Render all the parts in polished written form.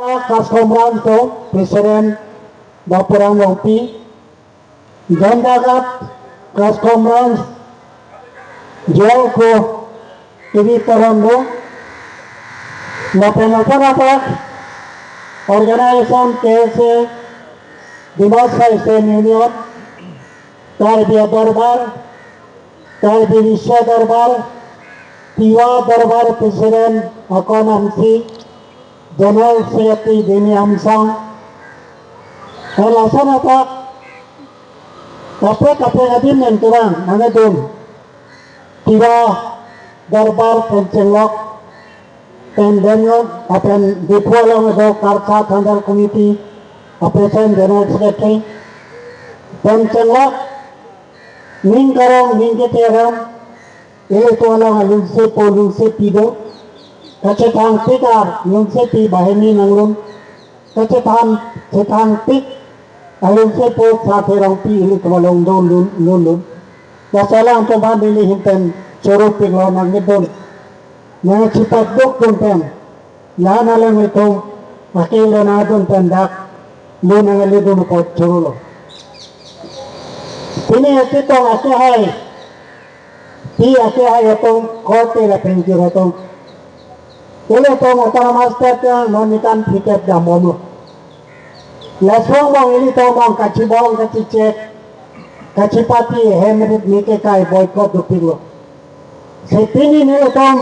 Kaskomranto, Presiden Bapuran Rompi, Gandagat Kaskomran Jolko Ibi Torondo, Napenatapak, Organization KSA, Dimasa State Union, Tarbia Darbar, Tarbi Visha Darbar, Tiwa Darbar Presiden Akonamsi, General Secretary Dini Amsang, Laksanatak, Kape Nadim Nenturang, Nangadun, Tiwa Darbar Pencelok, and then upon the following of the Karsa Thunder Committee, Operation General Secretary, Pencelok, Ningarong, Ningeteram, Elitola, Lungse Pido, Kacetang Tikar, Lungse Pi Bahini Nanglun, Kacetang Tik, Alungse Po, Saterang Pi, Elitolong Don Lulun, Kasalang Toman Dili Hinten, Chorupik Lonang Nidon, Nang Cipat Duk Tunten, Yana Lang Ito, Akil Nadon Pendak, Lunang Alidun Po Churulo. Ini Kitong Akihai, Pi Akihai Atong, Kote La Penjir Atong, Ele Tong Autonomous State Nonikan Piket Damono. Laswang Bang Ili Tong Bang Kachibong Kachicek, Kachipati Hemrit Nike Kai Boycott Dupilo. Setini Ele Tong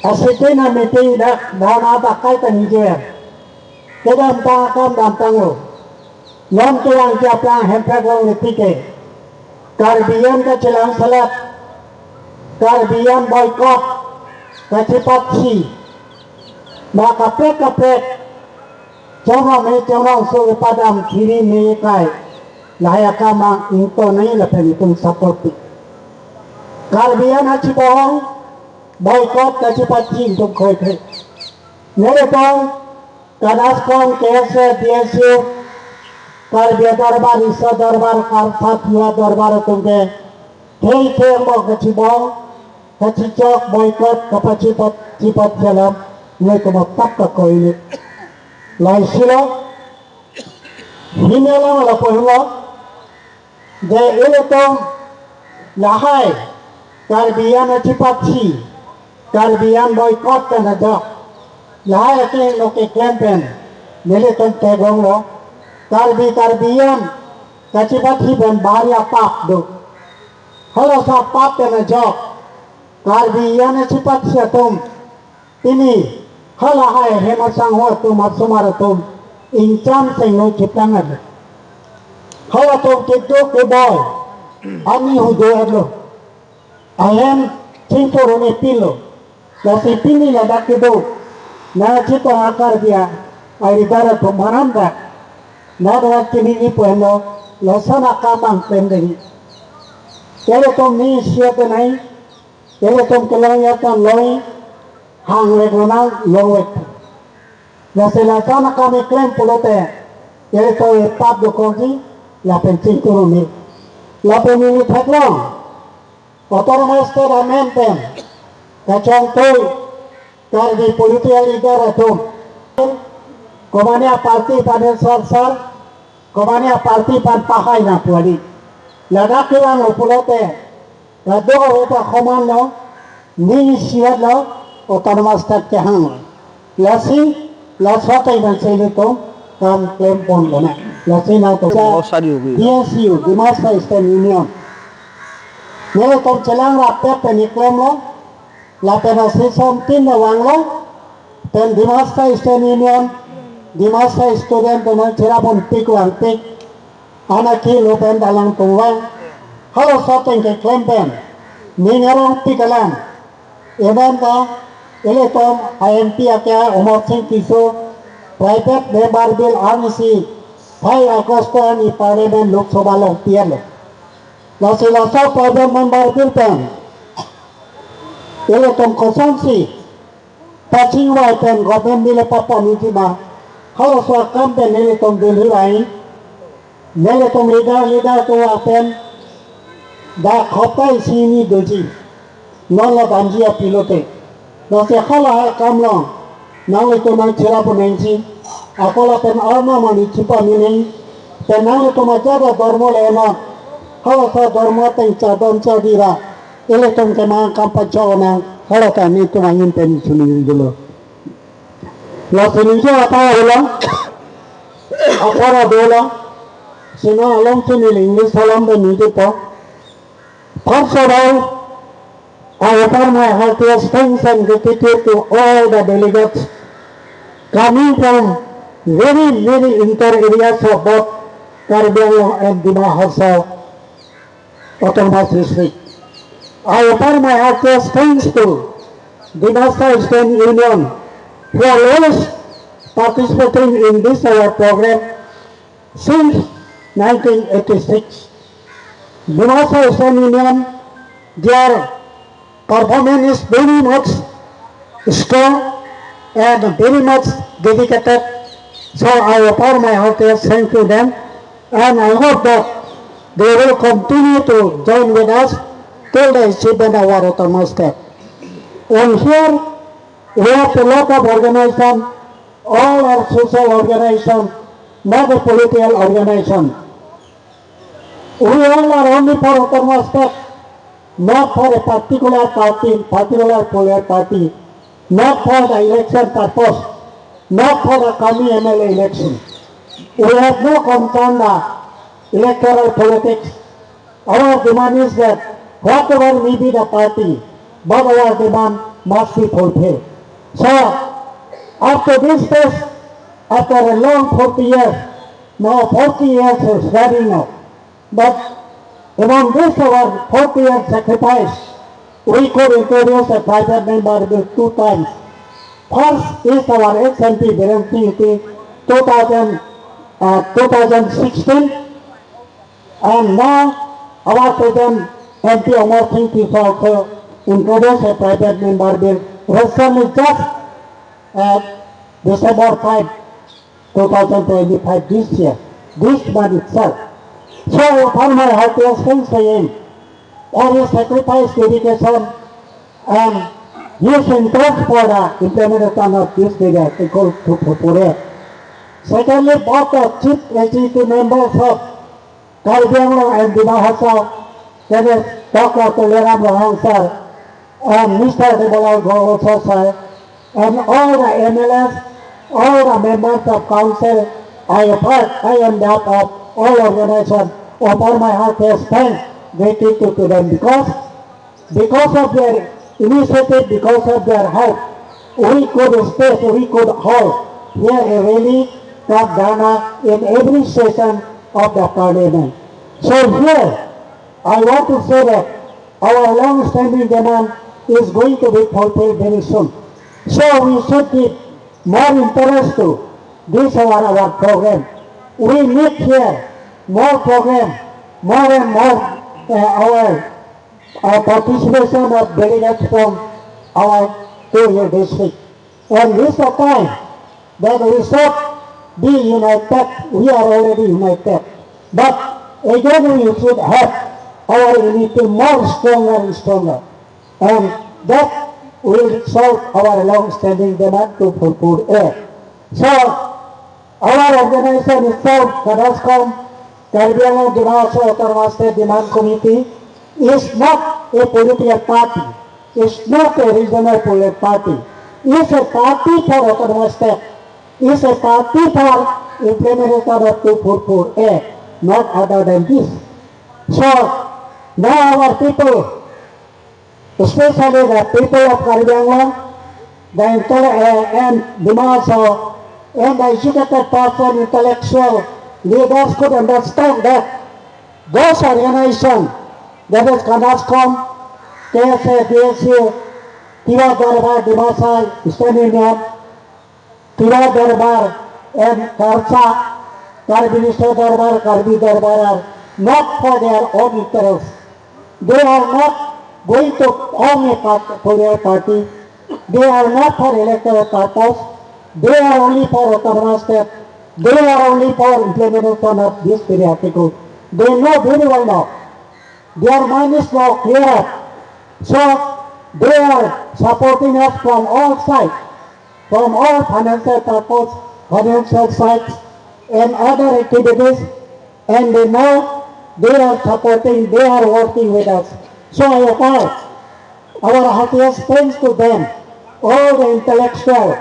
Asitina Meeting Dana Bakai Tanijir. Kedam Tangakam Damtango. Yon Tuang Japlang Hempek Long Nipike. Karbian Kacilang Salat. Karbian Boycott. Kacipatsi, maka pek jangan mencerong suruh padam kiri mekai, layak kamang into nai lepen itu seperti. Karbian haji bohong, boykot kacipatsi untuk koi. Nelepong, kanaskong KSA DSU, karbian darbar isa darbar karfatwa darbar tungge, kei mau kacibong. Kacicok boykot kapacipat jalan ngai kemotak ke koin lai silo hinela la pohlo de ile tong lahai karbian cipatsi karbian boykot kana jo lahai ke loke campaign nele tong tegong lo karbian kacipatsi ben baria pap do halo sa pap kana jo Karbian Cipat Siatum ini halahai hemasang hotum absumaratum incam sengu cipangan halatum kiddo kebal ani hudo adlo ayam cimpurune pilo lasi pini lada kiddo na cita akar dia aidara tumaranda na darat kini pueno losana kamang pendeni kaya tum ni siapa nai Kalau tom kelayatan loy, hang legonal lowet. La selasana kami klaim pulote, kalau to etap do konsi, la penting turuni. La penini taklong, otonomous state amendment, kacang toy, kardi political leader atom. Komania parti pada sar, komania parti pan pahai na puali. La dakilang pulote. Ladoa upa komando ni siat lo autonomous state hang lasi lasota iban selito kam claim pon lona lasi na to DSU Dimasa State Union nele tom celang rapet peni claim lo la pena season tin na wang lo pen Dimasa State Union Dimasa student dengan cerabon pik wang pik anak lo pen dalang tuwang halo soteng ke klempen ningarong pikalan edan ta eletom IMP akya umot sing kiso private member bill RNC 5 Agosto ni parliament Lok Sabha long pialo lasi laso private member bill pen eletom konsansi paching wai pen government bill papa nitima halo so kampen eletom bill hirai eletom leader to apen da khopai sini doji non la banjia pilote no se khala kamlong nang ito ng sila po nensi, ako la pen arma mani chipa mini, pen nang ito majada dormo lena, hawa sa dormo teng cadon cadira, ile tong kemang kampacho nang hawa ka ni ito mangin pen sunin dulu. La suninjo apa ulang, apa dola, sino alam sunil English salam dan itu po. First of all, I offer my heartiest thanks and gratitude to all the delegates coming from very inter areas of both Caribbean and Dimahasa Autonomous District. I offer my heartiest thanks to Dimahasa Student Union who are always participating in this our program since 1986. Dimahasa Student Union, their performance is very much strong and very much dedicated. So I offer my heartiest thanks to them, and I hope that they will continue to join with us till the achievement of our autonomous state. And here we have a lot of organizations, all are social organizations, not a political organization. We all are only for autonomous state, not for a particular party, particular political party, not for the election purpose, not for the coming MLA election. We have no concern the electoral politics. Our demand is that whatever may be the party, but our demand must be fulfilled. So, after this test, after a long 40 years, now 40 years is running out. But among this our 40 years sacrifice, we could introduce a private member bill 2 times. First is our ex-MP Birenki 2016, and now our present MP Omar Singh is also introduced a private member bill recently just at December 5, 2025 this year, this month itself. So for my heartiest thanks to him, for his sacrifice, dedication, and his interest for the implementation of this measure equal to Pupure. Secondly, both the chief executive members of Caribbean and Dimahasa, that is Dr. Toleram Rohang sir, and Mr. Debalal Gowasa sir, and all the MLS, all the members of council, I am that of all organizations, offer my heartiest thanks, gratitude to them because of their initiative, because of their help, we could hold here a rally from Ghana in every session of the parliament. So here, I want to say that our long-standing demand is going to be fulfilled very soon. So we should give more interest to this our program. We need here more program, more and more our participation of delegates from our 2-year district. And this is the time that we should be united. We are already united. But again we should have our unity more stronger and stronger. And that will solve our long-standing demand to food air. So our organization itself, CADASCOM, Caribbean Dimahasa Autonomous State Demand Committee, is not a political party. It's not a regional political party. It's a party for autonomous state. It's a party for implementation of 244 Act, not other than this. So now our people, especially the people of Caribbean, and Dimahasa, and the educated person, intellectual leaders could understand that those organizations, that is CADASCOM, KSA, DSU, Tiwa Darbar, Dimahasa, Student Union, Tiwa Darbar, and Karsa, Caribbean State Darbar, Caribbean Darbar are not for their own interests. They are not going to own a political party. They are not for electoral purpose. They are only for autonomous state. They are only for implementation of this very article. They know very well now. Their mind is now clear. So they are supporting us from all sides. from all financial purpose, financial sites, and other activities, and they know they are supporting, they are working with us. So I offer our heartiest thanks to them, all the intellectual,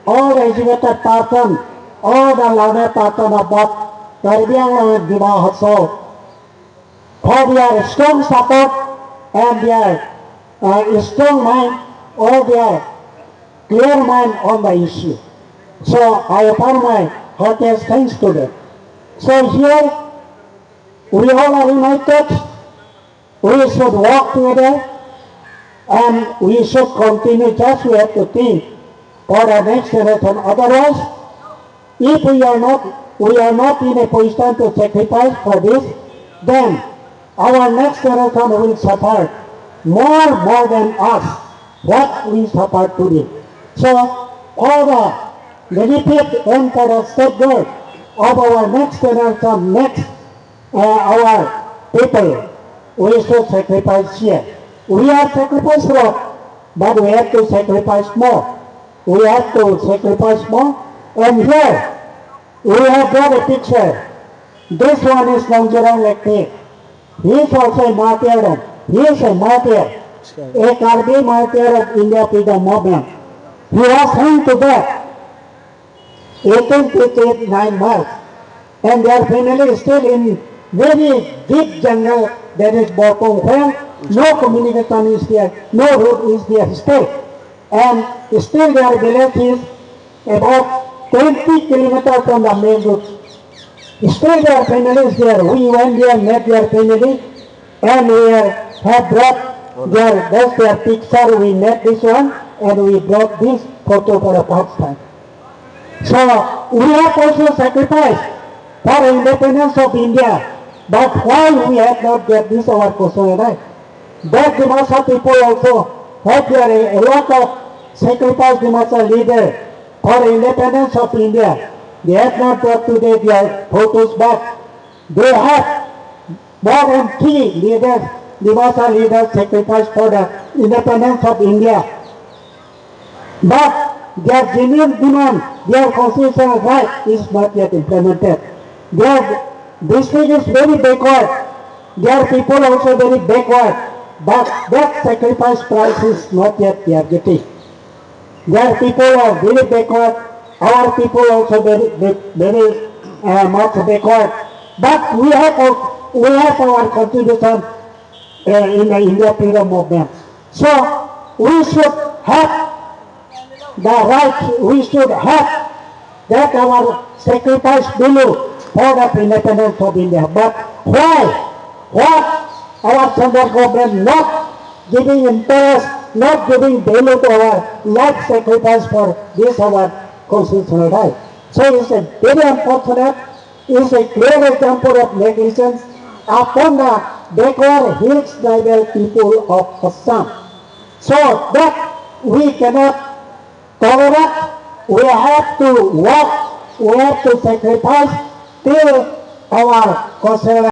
all the educated person, all the learned person about Caribbean and Diba Hassel for their strong support and their strong mind or their clear mind on the issue. So I offer my heartiest thanks to them. So here we all are united. We should work together and we should continue. Just we have to think for the next generation. Otherwise, if we are not in a position to sacrifice for this, then our next generation will suffer more than us what we suffer today. So for the benefit and for the safeguard of our next generation, our people, we should sacrifice here. We have sacrificed a lot, but we have to sacrifice more. We have to sacrifice more. And here, we have got a picture. This one is Nongjarong Lekte. He is also a martyr. He is a martyr, a Karbi martyr of India Freedom Movement. He was hanged to death 1858, 9 March. And their family is still in very deep jungle, that is Bopong, where no communication is there, no road is there still. And still their village is about 20 kilometers from the main road. Still their family is there. We went there, met their family, and we have brought that's their picture. We met this one, and we brought this photo for the first time. So we have also sacrificed for independence of India. But why we have not get this our personal right? That Dimasa people also have there a lot of sacrifice Dimasa leader for independence of India. They have not brought today their photos back. They have more than 3 leaders, Dimasa leaders sacrificed for the independence of India. But their genuine demand, their constitutional right is not yet implemented. Their district is very backward. Their people also very backward. But that sacrifice price is not yet they are getting. Their people are very backward. Our people also very much backward. But we have our contribution in the India Freedom Movement. So we should have the right, we should have that our sacrifice below for the independence of India. But why? What our central government not giving interest, not giving value to our life sacrifice for this our constitutional right. So it's a very unfortunate, it's a clear example of negligence upon the backward hills tribal people of Assam. So that we cannot tolerate, we have to work, we have to sacrifice till our constitutional